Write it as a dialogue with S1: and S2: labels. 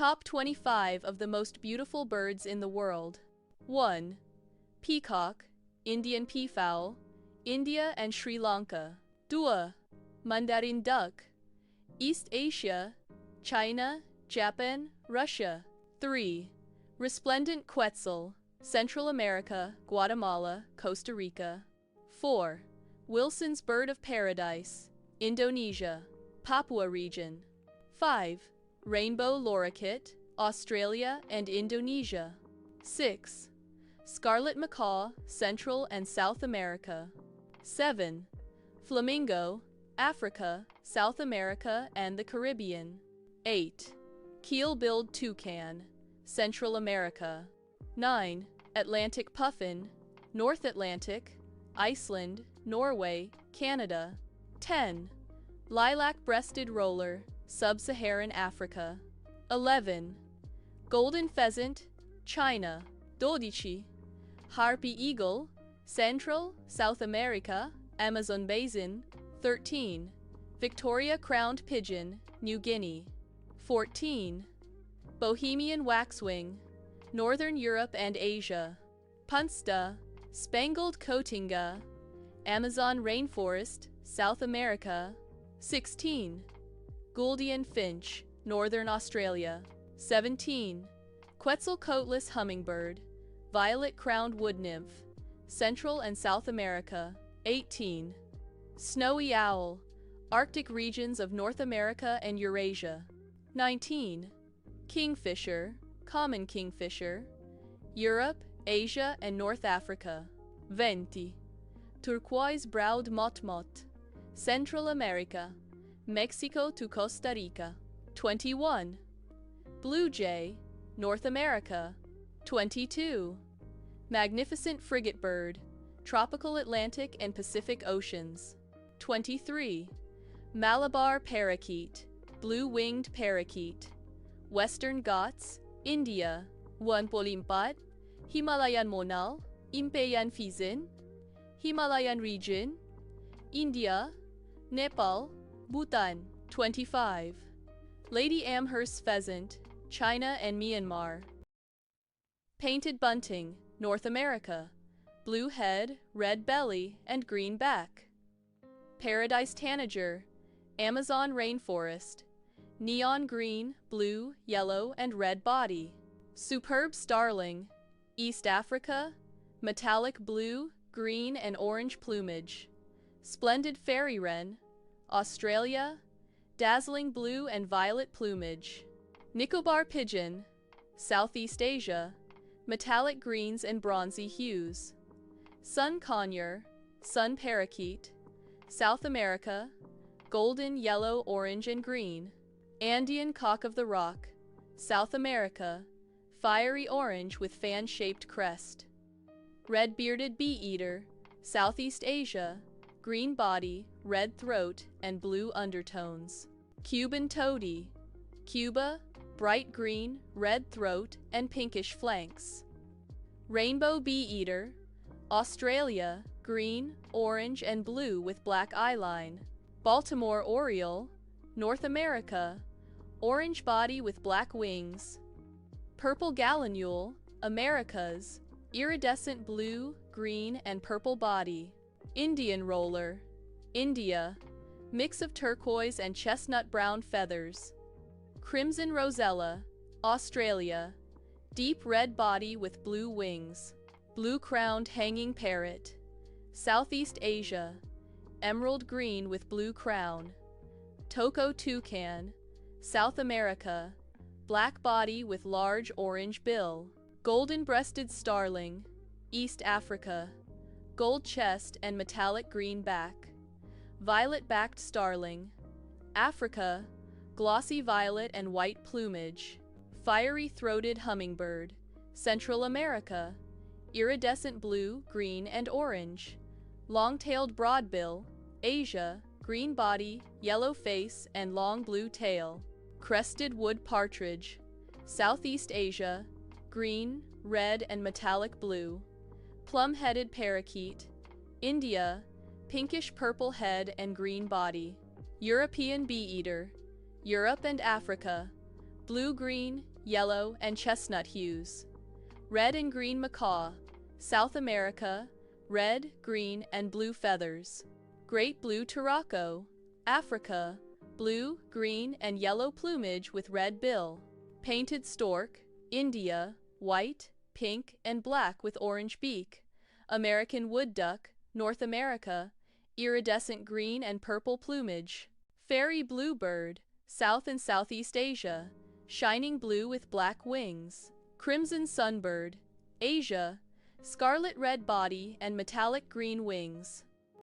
S1: Top 25 of the most beautiful birds in the world. 1. Peacock, Indian peafowl, India and Sri Lanka. 2. Mandarin duck, East Asia, China, Japan, Russia. 3. Resplendent quetzal, Central America, Guatemala, Costa Rica. 4. Wilson's bird of paradise, Indonesia, Papua region. 5. Rainbow lorikeet, Australia and Indonesia. 6. Scarlet macaw, Central and South America. 7. Flamingo, Africa, South America and the Caribbean. 8. Keel-billed toucan, Central America. 9. Atlantic puffin, North Atlantic, Iceland, Norway, Canada. 10. Lilac-breasted roller, Sub-Saharan Africa. 11. Golden pheasant, China, Dodichi. Harpy eagle, Central, South America, Amazon basin. 13. Victoria crowned pigeon, New Guinea. 14. Bohemian waxwing, Northern Europe and Asia. Punsta, spangled cotinga, Amazon rainforest, South America. 16. Gouldian finch, Northern Australia. 17. Quetzalcoatless hummingbird, violet-crowned wood nymph, Central and South America. 18. Snowy owl, Arctic regions of North America and Eurasia. 19. Kingfisher, common kingfisher, Europe, Asia and North Africa. 20. Turquoise-browed motmot, Central America, Mexico to Costa Rica. 21. Blue jay, North America. 22. Magnificent frigate bird, tropical Atlantic and Pacific Oceans. 23. Malabar parakeet, blue-winged parakeet, Western Ghats, India. 1.4. Himalayan monal, Impeyan pheasant, Himalayan region, India, Nepal, Bhutan. 25. Lady Amherst pheasant, China and Myanmar. Painted bunting, North America, blue head, red belly, and green back. Paradise tanager, Amazon rainforest, neon green, blue, yellow, and red body. Superb starling, East Africa, metallic blue, green, and orange plumage. Splendid fairy wren, Australia, dazzling blue and violet plumage. Nicobar pigeon, Southeast Asia, metallic greens and bronzy hues. Sun conure, sun parakeet, South America, golden, yellow, orange, and green. Andean cock of the rock, South America, fiery orange with fan-shaped crest. Red-bearded bee-eater, Southeast Asia, green body, red throat, and blue undertones. Cuban toady, Cuba, bright green, red throat, and pinkish flanks. Rainbow bee-eater, Australia, green, orange, and blue with black eyeline. Baltimore oriole, North America, orange body with black wings. Purple gallinule, Americas, iridescent blue, green, and purple body. Indian roller, India, mix of turquoise and chestnut brown feathers. Crimson rosella, Australia, deep red body with blue wings. Blue-crowned hanging parrot, Southeast Asia, emerald green with blue crown. Toko toucan, South America, black body with large orange bill. Golden-breasted starling, East Africa, gold chest and metallic green back. Violet-backed starling, Africa, glossy violet and white plumage. Fiery-throated hummingbird, Central America, iridescent blue, green, and orange. Long-tailed broadbill, Asia, green body, yellow face, and long blue tail. Crested wood partridge, Southeast Asia, green, red, and metallic blue. Plum-headed parakeet, India, pinkish-purple head and green body. European bee-eater, Europe and Africa, blue-green, yellow, and chestnut hues. Red and green macaw, South America, red, green, and blue feathers. Great blue turako, Africa, blue, green, and yellow plumage with red bill. Painted stork, India, white, pink, and black with orange beak. American wood duck, North America, iridescent green and purple plumage. Fairy bluebird, South and Southeast Asia, shining blue with black wings. Crimson sunbird, Asia, scarlet red body and metallic green wings.